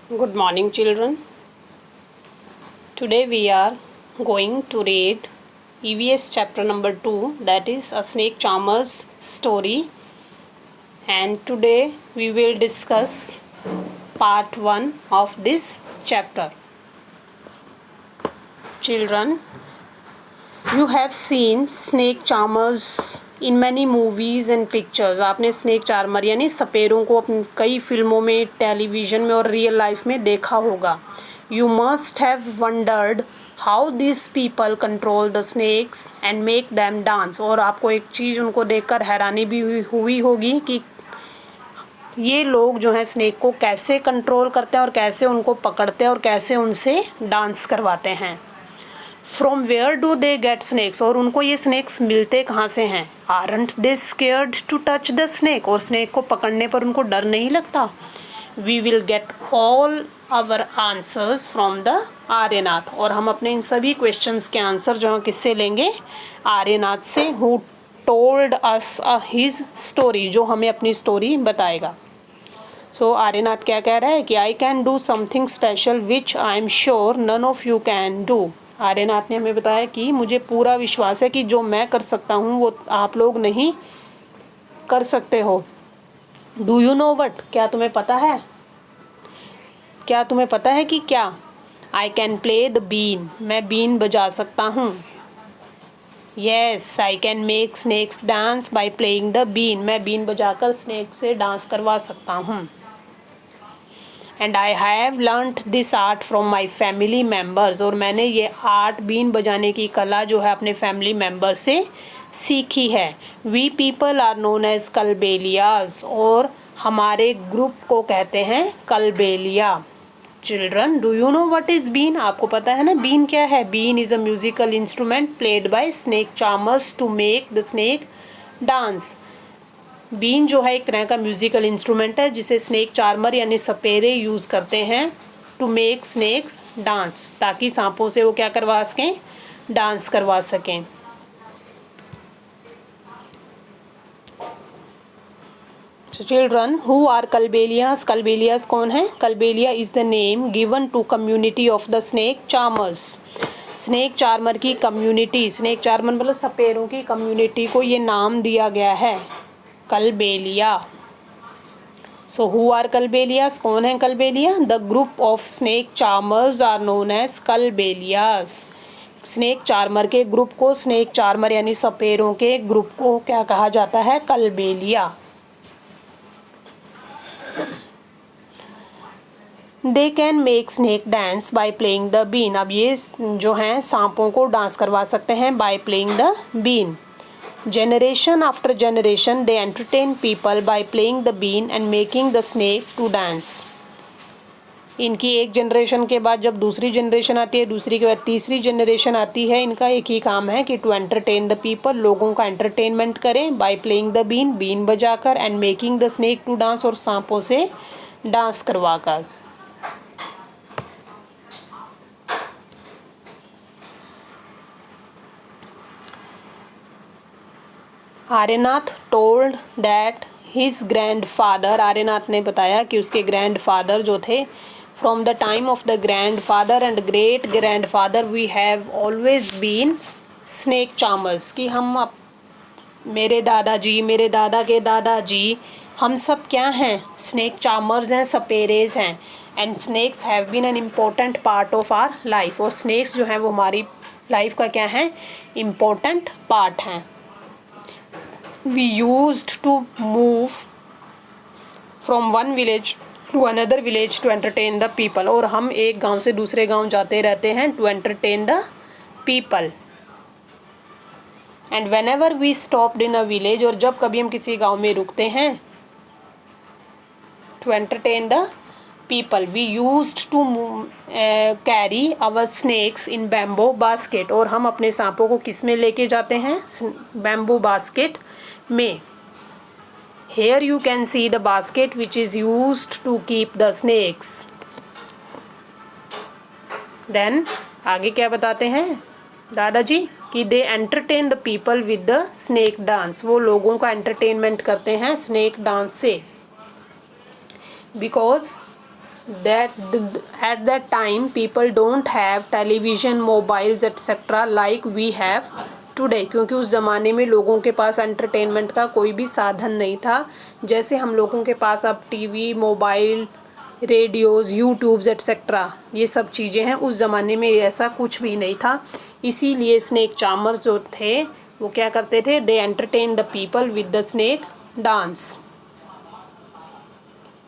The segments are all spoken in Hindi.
Good morning, children. Today we are going to read EVS chapter number 2, that is A Snake Charmer's Story. And today we will discuss part 1 of this chapter. Children, you have seen snake charmers in many movies and pictures. आपने स्नेक चार्मर यानी सपेरों को अपनी कई फिल्मों में, टेलीविज़न में और रियल लाइफ में देखा होगा. You must have wondered how this people control the snakes and make them dance. और आपको एक चीज़ उनको देखकर हैरानी भी हुई होगी कि ये लोग जो हैं स्नेक को कैसे कंट्रोल करते हैं और कैसे उनको पकड़ते हैं और कैसे उनसे डांस करवाते हैं. From where do they get snakes. और उनको ये स्नेक्स मिलते कहाँ से हैं. Aren't they scared to touch the snake. और स्नेक को पकड़ने पर उनको डर नहीं लगता. We will get all our answers from the Aryanath. और हम अपने इन सभी क्वेश्चंस के आंसर जो है किससे लेंगे. आर्यनाथ से, who told us his story, जो हमें अपनी स्टोरी बताएगा. सो आर्यनाथ क्या कह रहा है कि I can do something special which I am sure none of you can do. Aryanath ने हमें बताया कि मुझे पूरा विश्वास है कि जो मैं कर सकता हूँ वो आप लोग नहीं कर सकते हो. Do you know what. क्या तुम्हें पता है. क्या तुम्हें पता है कि क्या. I can play the been. मैं बीन बजा सकता हूँ. Yes I can make snakes dance by playing the been. मैं बीन बजाकर स्नेक से डांस करवा सकता हूँ. And I have learned this art from my family members. और मैंने ये आर्ट बीन बजाने की कला जो है अपने फैमिली मेम्बर से सीखी है. We people are known as Kalbelias. और हमारे ग्रुप को कहते हैं Kalbelia. Children, do you know what is been. आपको पता है ना बीन क्या है. Been is a musical instrument played by snake charmers to make the snake dance. बीन जो है एक तरह का म्यूज़िकल इंस्ट्रूमेंट है जिसे स्नेक चार्मर यानी सपेरे यूज़ करते हैं टू मेक स्नेक्स डांस, ताकि सांपों से वो क्या करवा सकें, डांस करवा सकें. Children, who are Kalbelias. Kalbelias कौन है. Kalbelia is the name given to community of the snake charmers. Snake charmer की कम्युनिटी, स्नेक चार्मर मतलब सपेरों की कम्युनिटी को ये नाम दिया गया है Kalbelia. So who are Kalbelias. कौन है Kalbelia. The group of snake charmers are known as Kalbelias. Snake charmer के ग्रुप को, स्नेक चार्मर यानी सपेरों के ग्रुप को क्या कहा जाता है. Kalbelia. They can make snake dance by playing the been. अब ये जो हैं सांपों को डांस करवा सकते हैं by playing the been. Generation after generation they entertain people by playing the bean and making the snake to dance. इनकी एक जनरेशन के बाद जब दूसरी जनरेशन आती है, दूसरी के बाद तीसरी जनरेशन आती है, इनका एक ही काम है कि टू एंटरटेन द पीपल, लोगों का एंटरटेनमेंट करें बाय प्लेइंग द बीन, बीन बजाकर, and making the snake to dance, और सांपों से डांस करवाकर. Aryanath told that his grand father. Aryanath ने बताया कि उसके ग्रैंड फादर जो थे, from the time of the grand father and great grand father we have always been snake charmers. कि हम मेरे दादाजी, मेरे दादा के दादाजी, हम सब क्या हैं, स्नेक चार्मर्स हैं, सपेरेज हैं. And snakes have been an important part of our life. और स्नेक्स जो हैं वो हमारी लाइफ का क्या है, इम्पोर्टेंट पार्ट हैं. We used to move from one village to another village to entertain the people. और हम एक गांव से दूसरे गांव जाते रहते हैं to entertain the people. And whenever we stopped in a village, और जब कभी हम किसी गांव में रुकते हैं to entertain the people, we used to carry our snakes in bamboo basket. और हम अपने सांपों को किस में लेके जाते हैं, बैम्बू बास्केट में. Here you can see the basket which is used to keep the snakes. Then आगे क्या बताते हैं दादाजी कि they entertain the people with the snake dance. वो लोगों का एंटरटेनमेंट करते हैं स्नेक डांस से. Because at that time people don't have television, mobiles etc like we have today, क्योंकि उस ज़माने में लोगों के पास एंटरटेनमेंट का कोई भी साधन नहीं था जैसे हम लोगों के पास अब TV, mobile, radios, YouTubes etcetera ये सब चीज़ें हैं। उस ज़माने में ऐसा कुछ भी नहीं था, इसीलिए स्नेक चार्मर्स जो थे वो क्या करते थे, they entertain the people with the snake dance.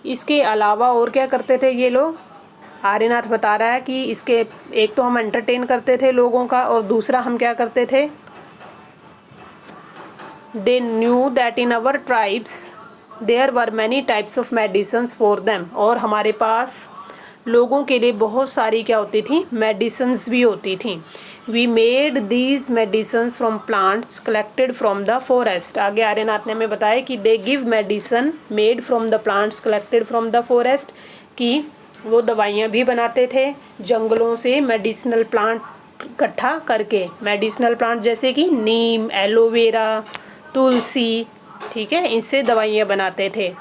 इसके अलावा और क्या करते थे ये लोग, आर्यनाथ बता रहा है कि इसके एक तो हम एंटरटेन करते थे लोगों का और दूसरा हम क्या करते थे, they knew that in our tribes there were many types of medicines for them, और हमारे पास लोगों के लिए बहुत सारी क्या होती थी, मेडिसिन्स भी होती थी। We made these medicines from plants collected from the forest. आगे आर्यनाथ ने हमें बताया कि they give medicine made from the plants collected from the forest, कि वो दवाइयाँ भी बनाते थे जंगलों से मेडिसिनल प्लांट इकट्ठा करके। मेडिसिनल प्लांट जैसे कि नीम, एलोवेरा, तुलसी, ठीक है, इससे दवाइयाँ बनाते थे।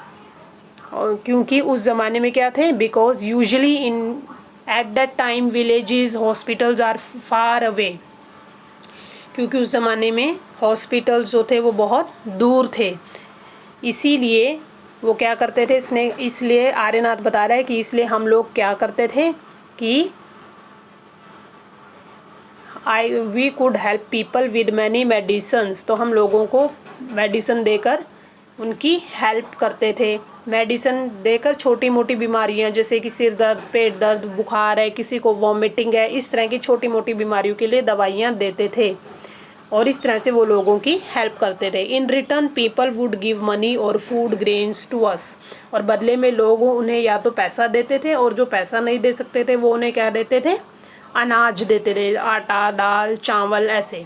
और क्योंकि उस ज़माने में क्या थे, because usually in at that time villages hospitals are far away, क्योंकि उस ज़माने में हॉस्पिटल्स जो थे वो बहुत दूर थे, इसीलिए वो क्या करते थे इसलिए आर्यनाथ बता रहा है कि इसलिए हम लोग क्या करते थे कि we could help people with many medicines, तो हम लोगों को मेडिसन देकर उनकी हेल्प करते थे। मेडिसन देकर छोटी मोटी बीमारियां जैसे कि सिर दर्द, पेट दर्द, बुखार है, किसी को वॉमिटिंग है, इस तरह की छोटी मोटी बीमारियों के लिए दवाइयां देते थे और इस तरह से वो लोगों की हेल्प करते थे। In return people would give money और फूड ग्रेन्स टू अस, और बदले में लोग उन्हें या तो पैसा देते थे और जो पैसा नहीं दे सकते थे वो उन्हें क्या देते थे, अनाज देते थे, आटा, दाल, चावल, ऐसे।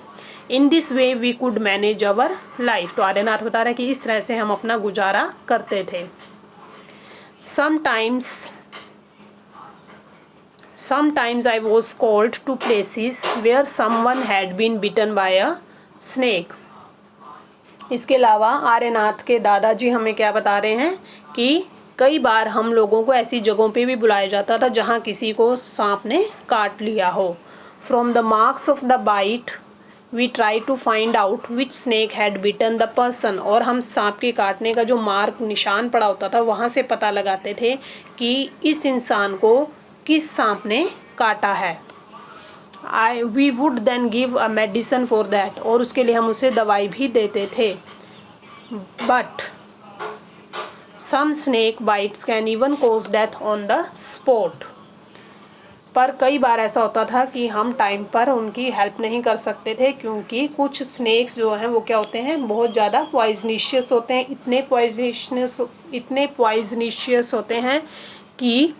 In this way we could manage our life, तो आर्यनाथ बता रहा है कि इस तरह से हम अपना गुजारा करते थे। Sometimes I was called to places where someone had been bitten by a snake. इसके अलावा आर्यनाथ के दादाजी हमें क्या बता रहे हैं कि कई बार हम लोगों को ऐसी जगहों पे भी बुलाया जाता था जहाँ किसी को सांप ने काट लिया हो। From the marks of the bite we try to find out which snake had bitten the person, और हम सांप के काटने का जो मार्क निशान पड़ा होता था वहाँ से पता लगाते थे कि इस इंसान को किस सांप ने काटा है। We would then give a medicine for that, और उसके लिए हम उसे दवाई भी देते थे। But some snake bites can even cause death on the spot, पर कई बार ऐसा होता था कि हम टाइम पर उनकी हेल्प नहीं कर सकते थे, क्योंकि कुछ स्नेक्स जो हैं वो क्या होते हैं, बहुत ज़्यादा पॉइजनिशियस होते हैं, इतने पॉइजनिशियस होते हैं कि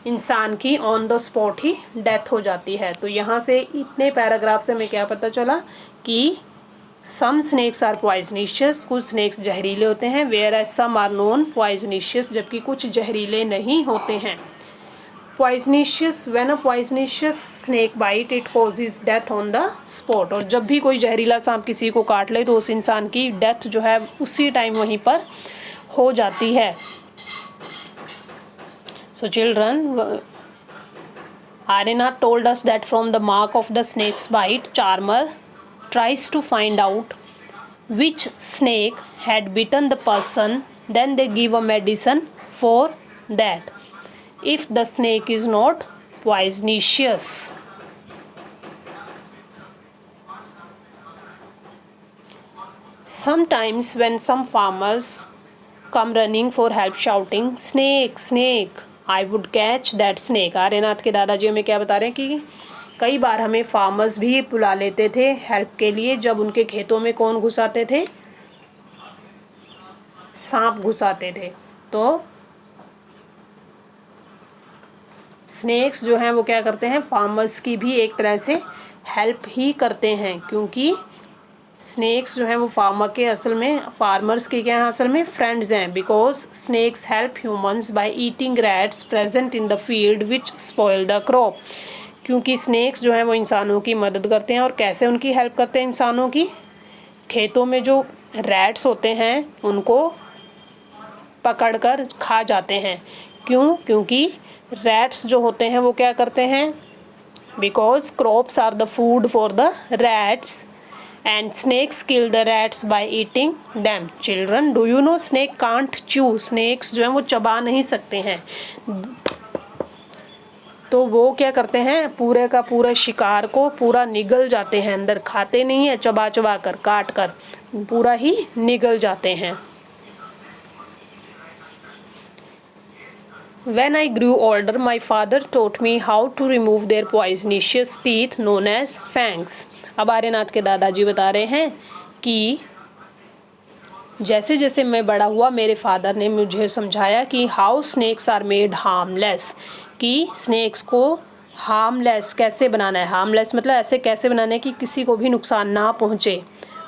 इंसान की on the spot he death हो जाती है। तो यहाँ से इतने पैराग्राफ से हमें क्या पता चला कि सम स्नेक्स आर पॉइजनिशियस, कुछ स्नेक्स जहरीले होते हैं, whereas some are non poisonous, जबकि कुछ जहरीले नहीं होते हैं। Poisonous, when a poisonous snake bite it causes death on the spot, और जब भी कोई जहरीला सांप किसी को काट ले तो उस इंसान की डेथ जो है उसी टाइम वहीं पर हो जाती है। So children, Arinath told us that from the mark of the snake's bite, charmer tries to find out which snake had bitten the person, then they give a medicine for that if the snake is not poisonous. Sometimes when some farmers come running for help shouting snake snake, I would catch that snake. Aryanath के दादाजी हमें क्या बता रहे हैं कि कई बार हमें फार्मर्स भी बुला लेते थे हेल्प के लिए जब उनके खेतों में कौन घुस आते थे, सांप घुस आते थे। तो स्नेक्स जो हैं वो क्या करते हैं, फार्मर्स की भी एक तरह से हेल्प ही करते हैं, क्योंकि स्नेक्स जो हैं वो फार्मर्स के क्या हैं, असल में फ्रेंड्स हैं। Because snakes help humans by eating rats present in the field which spoil the crop, क्योंकि स्नेक्स जो हैं वो इंसानों की मदद करते हैं। और कैसे उनकी हेल्प करते हैं इंसानों की, खेतों में जो रैट्स होते हैं उनको पकड़कर खा जाते हैं। क्योंकि रैट्स जो होते हैं वो क्या करते हैं, because crops are the food for the rats and snakes kill the rats by eating them. Children, do you know snake can't chew, snakes जो है वो चबा नहीं सकते हैं, तो वो क्या करते हैं, पूरे का पूरा शिकार को पूरा निगल जाते हैं, अंदर खाते नहीं है, चबा चबा कर काट कर पूरा ही निगल जाते हैं। When I grew older, my father taught me how to remove their poisonous teeth known as fangs. अब आर्यनाथ के दादाजी बता रहे हैं कि जैसे जैसे मैं बड़ा हुआ मेरे फादर ने मुझे समझाया कि how snakes are made harmless, कि स्नेक्स को हार्मलेस कैसे बनाना है, हार्मलेस मतलब ऐसे कैसे बनाना है कि किसी को भी नुकसान ना पहुँचे,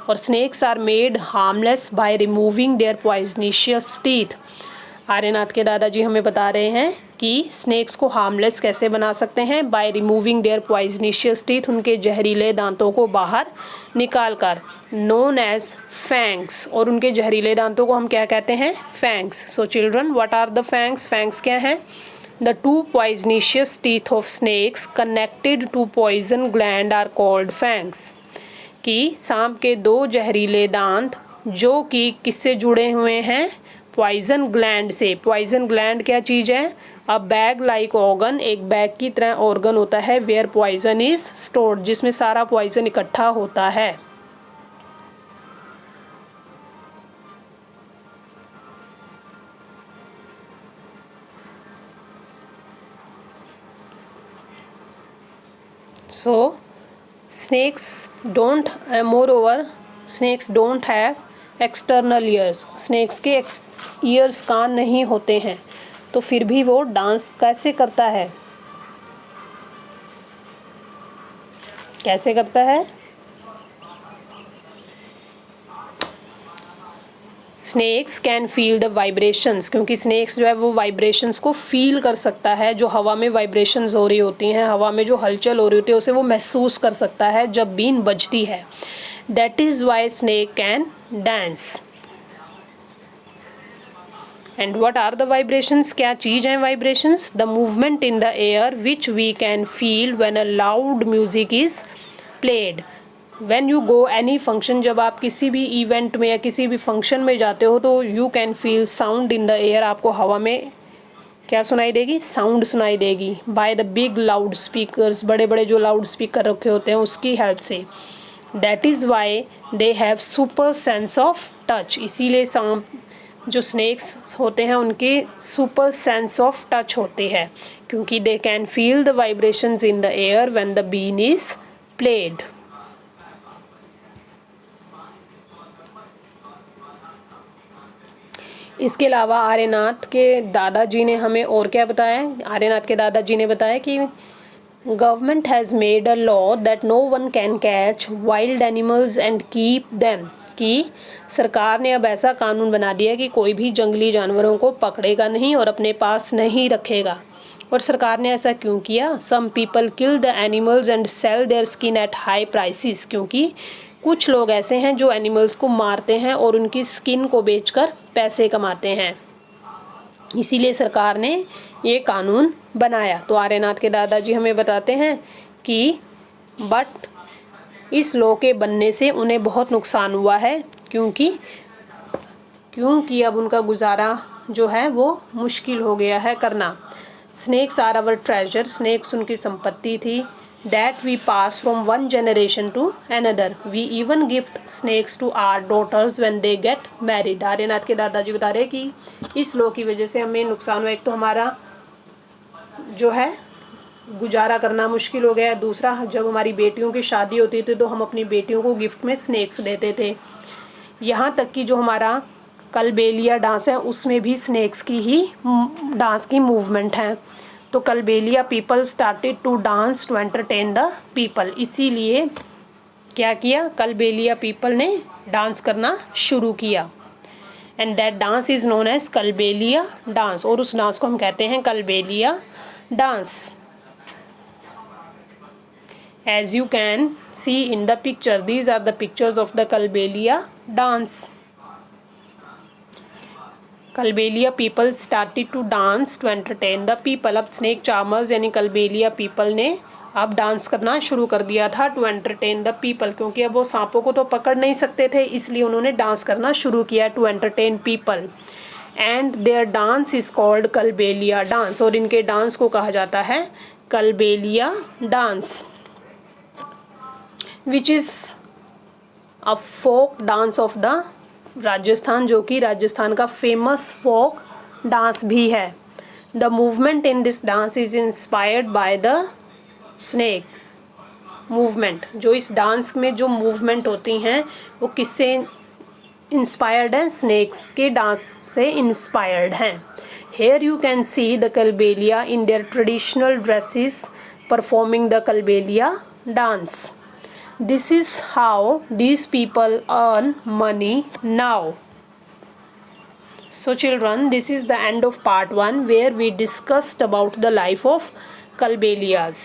और snakes are made harmless by removing their poisonous teeth. Aryanath के दादाजी हमें बता रहे हैं कि स्नेक्स को हार्मलेस कैसे बना सकते हैं, bye removing their poisonous teeth, उनके जहरीले दांतों को बाहर निकाल कर, नोन एज फैंग्स, और उनके जहरीले दांतों को हम क्या कहते हैं, fangs. So children, what are the fangs, fangs क्या हैं, the two poisonous teeth of snakes connected to poison gland are called fangs, कि सांप के दो जहरीले दांत जो कि किससे जुड़े हुए हैं, पॉइजन ग्लैंड से। पॉइजन ग्लैंड क्या चीज़ है, अ बैग लाइक ऑर्गन, एक बैग की तरह ऑर्गन होता है, वेयर पॉइजन इज स्टोर्ड, जिसमें सारा पॉइजन इकट्ठा होता है। सो snakes don't moreover snakes don't have external ears, snakes के ईयर्स कान नहीं होते हैं, तो फिर भी वो डांस कैसे करता है, कैसे करता है, snakes can feel the vibrations, क्योंकि स्नेक्स जो है वो वाइब्रेशंस को फील कर सकता है, जो हवा में वाइब्रेशंस हो रही होती हैं, हवा में जो हलचल हो रही होती है उसे वो महसूस कर सकता है जब बीन बजती है। That is why snake can dance. And what are the vibrations, क्या चीज़ हैं vibrations, the movement in the air which we can feel when a loud music is played. When you go any function, जब आप किसी भी इवेंट में या किसी भी फंक्शन में जाते हो तो you can feel sound in the air, आपको हवा में क्या सुनाई देगी, साउंड सुनाई देगी, by the big loud speakers, बड़े बड़े जो लाउड स्पीकर रखे होते हैं उसकी हेल्प से। That is why they have super sense of touch, इसीलिए सांप जो स्नेक्स होते हैं उनके सुपर सेंस ऑफ टच होते हैं, क्योंकि they can feel the vibrations in the air when the been is played. इसके अलावा आर्यनाथ के दादाजी ने हमें और क्या बताया, आर्यनाथ के दादाजी ने बताया कि government has made a law that no one can catch wild animals and keep them, कि सरकार ने अब ऐसा कानून बना दिया कि कोई भी जंगली जानवरों को पकड़ेगा नहीं और अपने पास नहीं रखेगा। और सरकार ने ऐसा क्यों किया, some people kill the animals and sell their skin at high prices, क्योंकि कुछ लोग ऐसे हैं जो एनिमल्स को मारते हैं और उनकी स्किन को बेचकर पैसे कमाते हैं, इसीलिए सरकार ने ये कानून बनाया। तो आर्यनाथ के दादाजी हमें बताते हैं कि बट इस लॉ के बनने से उन्हें बहुत नुकसान हुआ है, क्योंकि अब उनका गुजारा जो है वो मुश्किल हो गया है करना। Snakes are our treasure, snakes उनकी संपत्ति थी, that we pass from one generation to another, we even gift snakes to our daughters when they get married. Aryanath के दादाजी बता रहे हैं कि इस लॉ की वजह से हमें नुकसान हुआ, एक तो हमारा जो है गुजारा करना मुश्किल हो गया, दूसरा जब हमारी बेटियों की शादी होती थी तो हम अपनी बेटियों को गिफ्ट में स्नेक्स देते थे, यहाँ तक कि जो हमारा कलबेलिया डांस है उसमें भी स्नेक्स की ही डांस की मूवमेंट है। तो Kalbelia people started to dance to entertain the people, इसीलिए क्या किया, कलबेलिया पीपल ने डांस करना शुरू किया, and that dance is known as Kalbelia dance, और उस डांस को हम कहते हैं Kalbelia dance. As you can see in the picture, these are the pictures of the Kalbelia dance. Kalbelia people started to dance to entertain the people. अब स्नेक चार्मर्स यानी कलबेलिया पीपल ने अब डांस करना शुरू कर दिया था टू एंटरटेन द पीपल, क्योंकि अब वो सांपों को तो पकड़ नहीं सकते थे, इसलिए उन्होंने डांस करना शुरू किया to entertain people. And their dance is called Kalbelia dance, और इनके डांस को कहा जाता है Kalbelia dance, which is a folk dance of the Rajasthan, जो कि राजस्थान का फेमस फोक डांस भी है। The movement in this dance is inspired by the snakes. Movement, जो इस डांस में जो मूवमेंट होती हैं वो किससे इंस्पायर्ड है? स्नेक्स के डांस से इंस्पायर्ड हैं। Here you can see the Kalbelia in their traditional dresses performing the Kalbelia dance. This is how these people earn money now. So children, this is the end of part 1 where we discussed about the life of Kalbelias.